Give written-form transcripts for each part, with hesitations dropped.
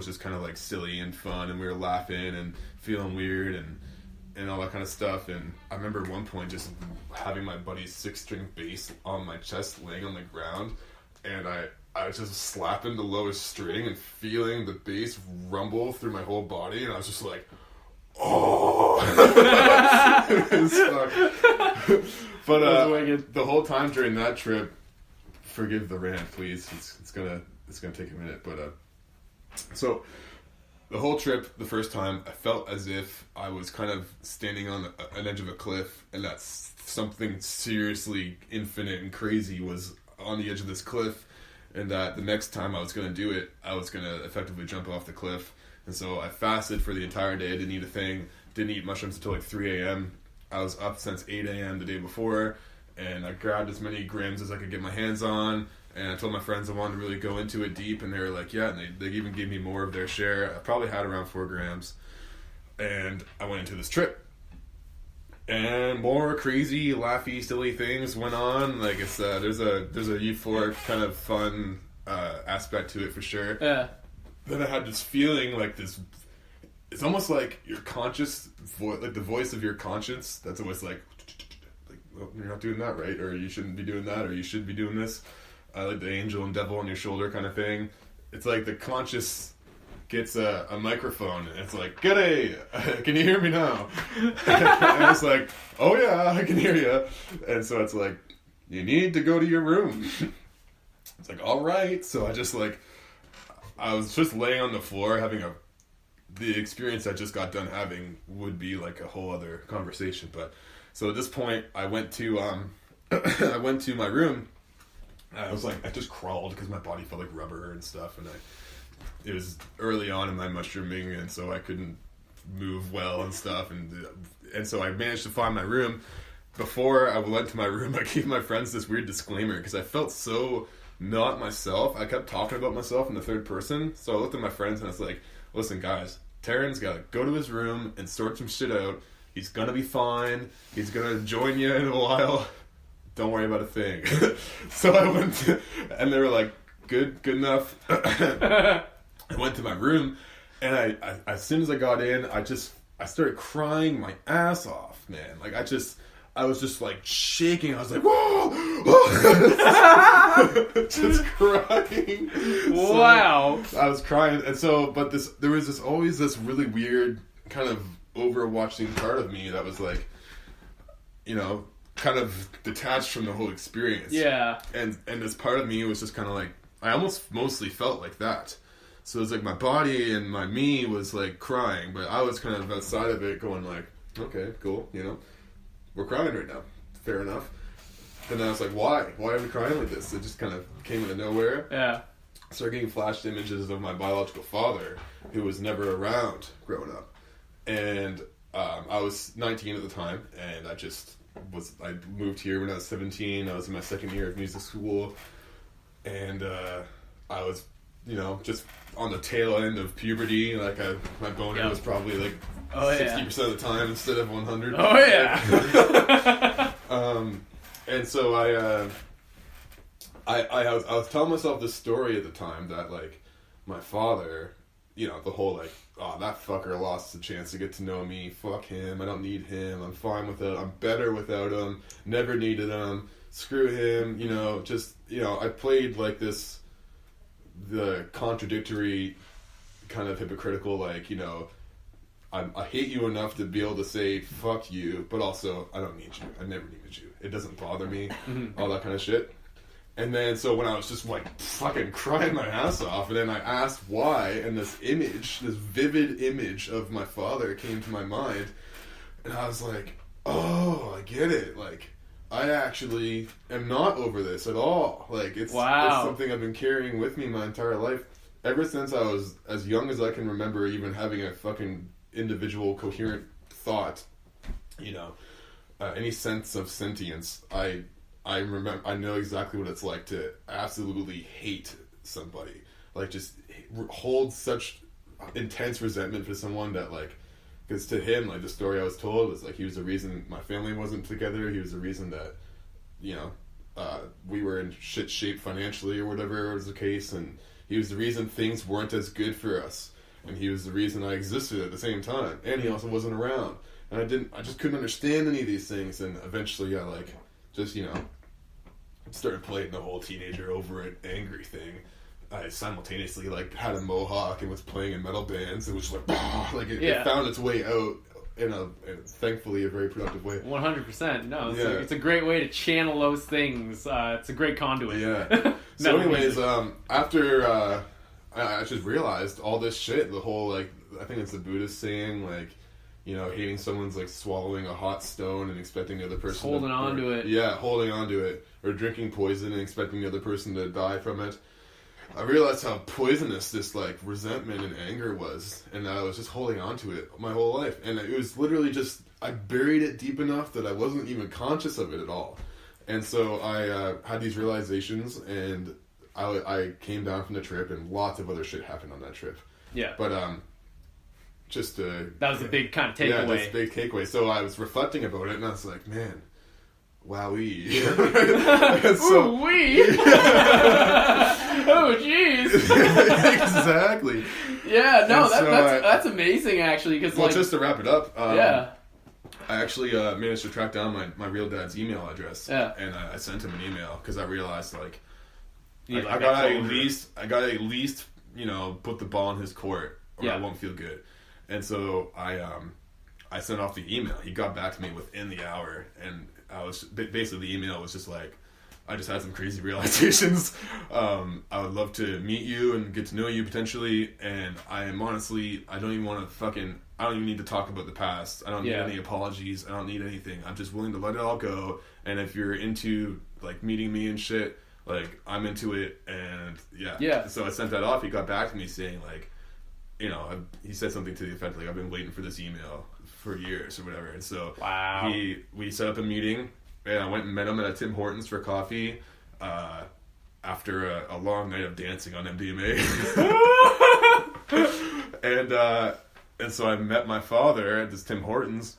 was just kind of like silly and fun, and we were laughing and feeling weird and all that kind of stuff. And I remember at one point just having my buddy's 6-string bass on my chest laying on the ground, and I was just slapping the lowest string and feeling the bass rumble through my whole body, and I was just like, oh. But the whole time during that trip, forgive the rant, please. It's gonna take a minute, but so the whole trip, the first time, I felt as if I was kind of standing on an edge of a cliff, and that something seriously infinite and crazy was on the edge of this cliff, and that the next time I was going to do it, I was going to effectively jump off the cliff. And so I fasted for the entire day. I didn't eat a thing. Didn't eat mushrooms until like 3 a.m. I was up since 8 a.m. the day before, and I grabbed as many grams as I could get my hands on. And I told my friends I wanted to really go into it deep, and they were like, yeah, and they even gave me more of their share. I probably had around 4 grams. And I went into this trip. And more crazy, laughy, silly things went on. Like, it's there's a euphoric kind of fun aspect to it for sure. Yeah. Then I had this feeling like this. It's almost like your conscious voice, like the voice of your conscience. That's always like oh, you're not doing that right, or you shouldn't be doing that, or you should be doing this. Like the angel and devil on your shoulder kind of thing. It's like the conscious gets a microphone, and it's like, "G'day, can you hear me now?" And it's like, "Oh yeah, I can hear you." And so it's like, "You need to go to your room." It's like, "All right." So I was just laying on the floor having the experience I just got done having would be like a whole other conversation. But so at this point, I went to I went to my room. I just crawled because my body felt like rubber and stuff, and it was early on in my mushrooming, and so I couldn't move well and stuff, and so I managed to find my room. Before I went to my room, I gave my friends this weird disclaimer because I felt so not myself. I kept talking about myself in the third person, so I looked at my friends and I was like, "Listen, guys, Taryn's got to go to his room and sort some shit out. He's gonna be fine. He's gonna join you in a while. Don't worry about a thing." So I went and they were like, good enough. I went to my room, and I as soon as I got in, I started crying my ass off, man. Like I was just like shaking. I was like, whoa, just crying. Wow. So I was crying, and so, but there was always this really weird kind of overwatching part of me that was like, kind of detached from the whole experience. Yeah. And this part of me was just kind of like, I almost mostly felt like that. So it was like my body and my me was like crying, but I was kind of outside of it going like, okay, cool, we're crying right now. Fair enough. And then I was like, why? Why are we crying like this? It just kind of came out of nowhere. Yeah. I started getting flashed images of my biological father, who was never around growing up. And I was 19 at the time, and I moved here when I was 17. I was in my second year of music school, and I was, just on the tail end of puberty. Like my boner was probably like 60% of the time instead of 100. Oh yeah. And so I was telling myself this story at the time that like my father, the whole like, oh, that fucker lost the chance to get to know me. Fuck him. I don't need him. I'm fine without. I'm better without him. Never needed him. Screw him. I played like the contradictory kind of hypocritical, like, I hate you enough to be able to say fuck you, but also I don't need you. I never needed you. It doesn't bother me. All that kind of shit. And then, so when I was just like fucking crying my ass off, and then I asked why, and this vivid image of my father came to my mind, and I was like, oh, I get it. Like, I actually am not over this at all. Like, it's something I've been carrying with me my entire life. Ever since I was as young as I can remember even having a fucking individual coherent thought, any sense of sentience, I remember, I know exactly what it's like to absolutely hate somebody. Like, just hold such intense resentment for someone that, like, because to him, like, the story I was told was, like, he was the reason my family wasn't together. He was the reason that, we were in shit shape financially or whatever was the case. And he was the reason things weren't as good for us. and he was the reason I existed at the same time, and he also wasn't around, and I just couldn't understand any of these things, and eventually I like just started playing the whole teenager over it angry thing. I simultaneously like had a mohawk and was playing in metal bands. It was like it found its way out in thankfully a very productive way. 100%. No, it's a great way to channel those things. It's a great conduit. Yeah. So anyways, after I just realized all this shit, the whole like, I think it's the Buddhist saying like, hating someone's like swallowing a hot stone and expecting the other person holding on to it. Yeah, holding on to it, or drinking poison and expecting the other person to die from it. I realized how poisonous this like resentment and anger was, and I was just holding on to it my whole life, and it was literally just, I buried it deep enough that I wasn't even conscious of it at all. And so I had these realizations, and I came down from the trip, and lots of other shit happened on that trip. Yeah. But that was a big kind of takeaway. Yeah, that's a big takeaway. So I was reflecting about it, and I was like, man, wowee. Ooh-wee. Oh, jeez. Exactly. Yeah, no, that's amazing, actually. Cause just to wrap it up, I actually managed to track down my real dad's email address, and I sent him an email because I realized I gotta at least put the ball in his court, or I won't feel good. And so I sent off the email. He got back to me within the hour, and I was basically, the email was just like, I just had some crazy realizations. I would love to meet you and get to know you potentially, and I am honestly, I don't even need to talk about the past. I don't need any apologies. I don't need anything. I'm just willing to let it all go. And if you're into like meeting me and shit, like I'm into it. And so I sent that off. He got back to me saying like, he said something to the effect like, I've been waiting for this email for years or whatever. And so we set up a meeting, and I went and met him at a Tim Hortons for coffee after a long night of dancing on MDMA. And so I met my father at this Tim Hortons,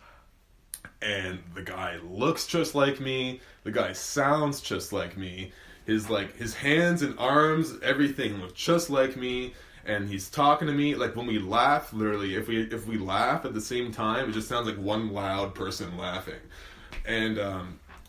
and the guy looks just like me. The guy sounds just like me. His hands and arms, everything look just like me. And he's talking to me, like when we laugh, literally, if we laugh at the same time, it just sounds like one loud person laughing. And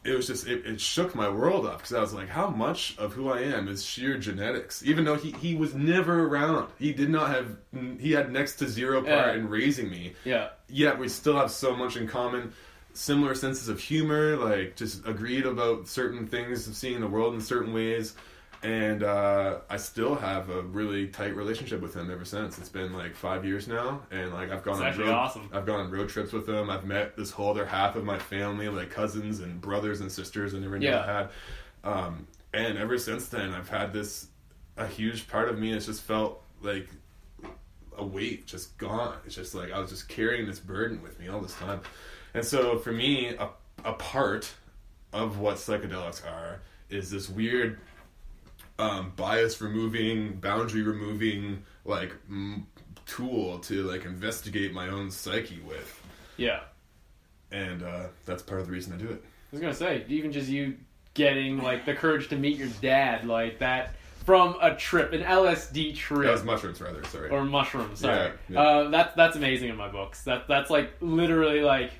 it was just, it shook my world up, because I was like, how much of who I am is sheer genetics? Even though he was never around. He had next to zero part in raising me. Yeah. Yet we still have so much in common. Similar senses of humor, like just agreed about certain things of seeing the world in certain ways. And I still have a really tight relationship with him ever since. It's been like 5 years now, and like I've gone on road trips with him. I've met this whole other half of my family, like cousins and brothers and sisters I never knew I had. And ever since then, I've had a huge part of me has just felt like a weight just gone. It's just like I was just carrying this burden with me all this time. And so for me, a part of what psychedelics are is this weird bias removing, boundary removing, like tool to like investigate my own psyche with. Yeah. And that's part of the reason I do it. I was gonna say, even just you getting like the courage to meet your dad, like that from a trip, an LSD trip. That was mushrooms, rather. Sorry. Or mushrooms. Sorry. Yeah. That's amazing in my books. That's like literally like.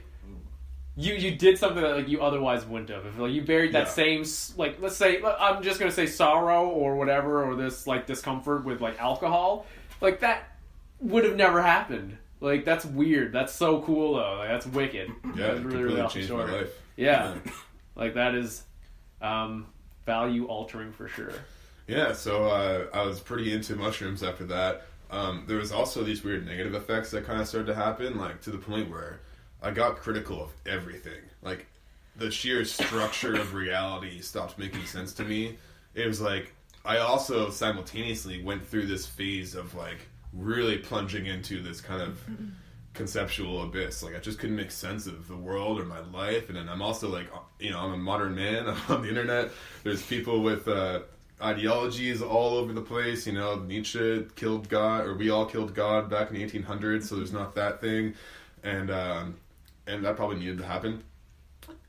You did something that like you otherwise wouldn't have. If like you buried that same, like, let's say, I'm just gonna say sorrow or whatever, or this like discomfort with like alcohol, like that would have never happened. Like that's weird. That's so cool though. Like that's wicked. Yeah, that's it really awesome changed story. My life. Yeah, like that is value altering for sure. Yeah, so I was pretty into mushrooms after that. There was also these weird negative effects that kind of started to happen, like to the point where I got critical of everything. Like, the sheer structure of reality stopped making sense to me. It was like, I also simultaneously went through this phase of, like, really plunging into this kind of conceptual abyss. Like, I just couldn't make sense of the world or my life. And then I'm also, like, I'm a modern man. I'm on the internet. There's people with ideologies all over the place. Nietzsche killed God, or we all killed God back in the 1800s, so there's not that thing. And that probably needed to happen.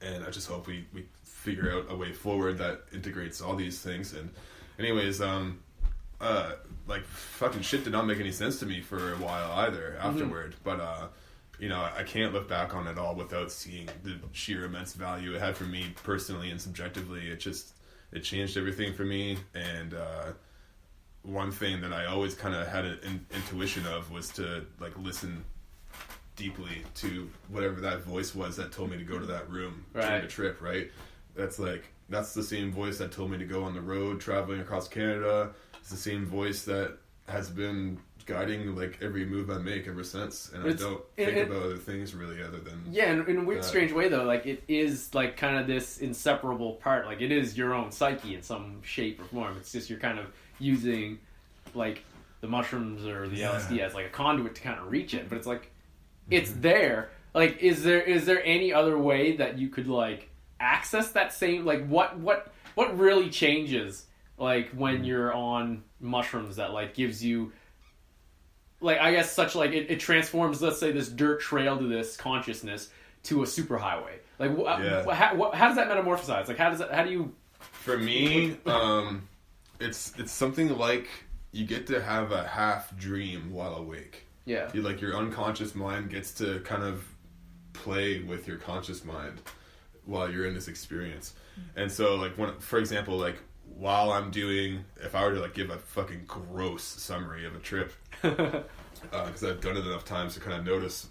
And I just hope we figure out a way forward that integrates all these things. And anyways, like fucking shit did not make any sense to me for a while either afterward. But you know, I can't look back on it all without seeing the sheer immense value it had for me personally and subjectively. It changed everything for me. And one thing that I always kind of had an intuition of was to like listen deeply to whatever that voice was that told me to go to that room during the trip, right? That's the same voice that told me to go on the road traveling across Canada. It's the same voice that has been guiding like every move I make ever since, and I don't think about other things really other than in a weird strange way though, like it is like kind of this inseparable part, like it is your own psyche in some shape or form. It's just you're kind of using like the mushrooms or the LSD as like a conduit to kind of reach it, but it's like it's there. Like is there any other way that you could like access that same, like what really changes like when you're on mushrooms that like gives you like, I guess such like it transforms, let's say, this dirt trail to this consciousness to a superhighway. Like how does that metamorphosize? Like how do you? For me, it's something like you get to have a half dream while awake. Yeah. Like your unconscious mind gets to kind of play with your conscious mind while you're in this experience. And so like for example, like while I'm doing, if I were to like give a fucking gross summary of a trip, because I've done it enough times to kind of notice,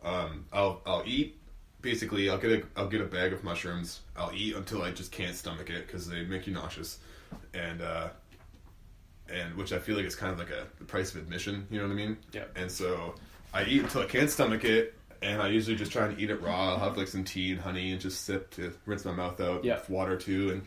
I'll eat, basically I'll get a bag of mushrooms, I'll eat until I just can't stomach it because they make you nauseous, and which I feel like is kind of like the price of admission, you know what I mean? Yeah. And so I eat until I can't stomach it, and I usually just try and eat it raw. I'll have like some tea and honey and just sip to rinse my mouth out, with water too, and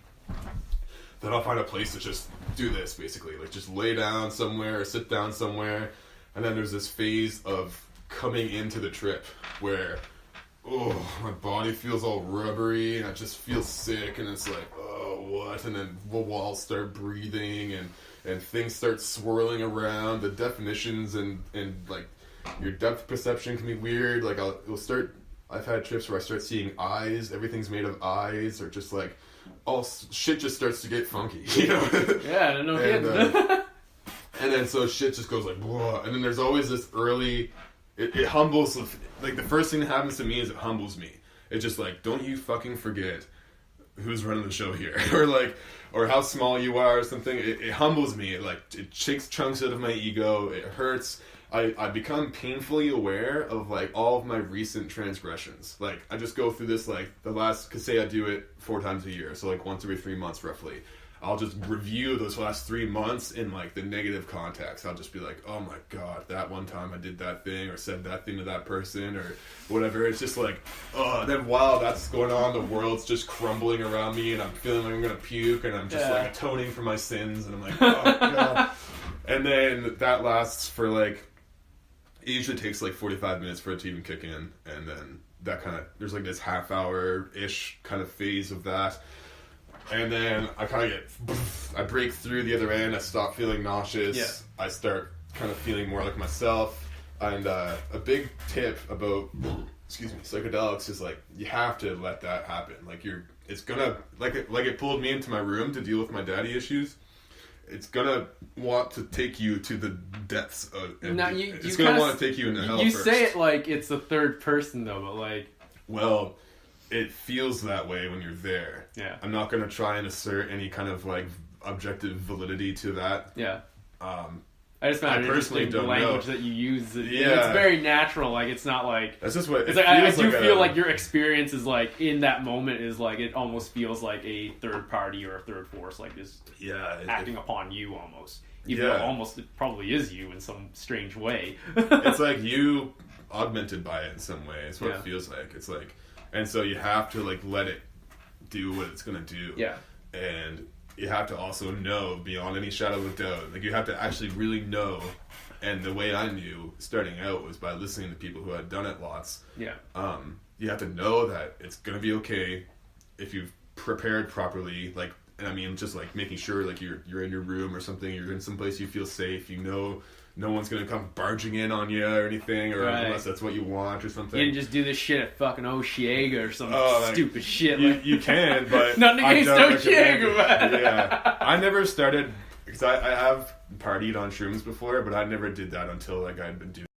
then I'll find a place to just do this, basically, like just lay down somewhere or sit down somewhere, and then there's this phase of coming into the trip where my body feels all rubbery and I just feel sick, and it's like, oh, what? And then the walls start breathing and things start swirling around. The definitions and like your depth perception can be weird. Like I've had trips where I start seeing eyes, everything's made of eyes, or just like all shit just starts to get funky, you know? Yeah, no kidding. And then so shit just goes like, whoa. And then there's always this early, it humbles, like the first thing that happens to me is it humbles me. It's just like, don't you fucking forget who's running the show here, or how small you are or something. It humbles me. It takes chunks out of my ego. It hurts. I become painfully aware of like all of my recent transgressions. Like I just go through this, like cause say I do it 4 times a year, so like once every 3 months roughly. I'll just review those last 3 months in like the negative context. I'll just be like, oh my god, that one time I did that thing or said that thing to that person or whatever. It's just like, then while that's going on, the world's just crumbling around me and I'm feeling like I'm gonna puke and I'm just like atoning for my sins and I'm like, oh god. And then that lasts for like, it usually takes like 45 minutes for it to even kick in, and then that kind of, there's like this half hour-ish kind of phase of that, and then I kind of I break through the other end, I stop feeling nauseous, I start kind of feeling more like myself, and a big tip about, psychedelics is like, you have to let that happen, like it's gonna, like it pulled me into my room to deal with my daddy issues. It's gonna want to take you to the depths of. It's gonna want to take you into hell. You first. say it like it's the third person though, but like. Well, it feels that way when you're there. Yeah. I'm not gonna try and assert any kind of like objective validity to that. Yeah. I just found it interesting the language that you use. It's very natural. Like it's not like that's just what it's like. I do feel like your experience is like in that moment is like it almost feels like a third party or a third force like is acting upon you almost. Even though almost it probably is you in some strange way. It's like you augmented by it in some way. It's what it feels like. It's like, and so you have to like let it do what it's gonna do. Yeah. And you have to also know beyond any shadow of a doubt. Like you have to actually really know. And the way I knew starting out was by listening to people who had done it lots. Yeah. You have to know that it's gonna be okay if you've prepared properly. Like, and I mean, just like making sure like you're in your room or something. You're in some place you feel safe. You know, no one's gonna come barging in on you or anything, or unless that's what you want or something. You can just do this shit at fucking Oshiega or some stupid shit. You can, but nothing against Oshiega, man. Yeah, I never started because I have partied on shrooms before, but I never did that until like I'd been doing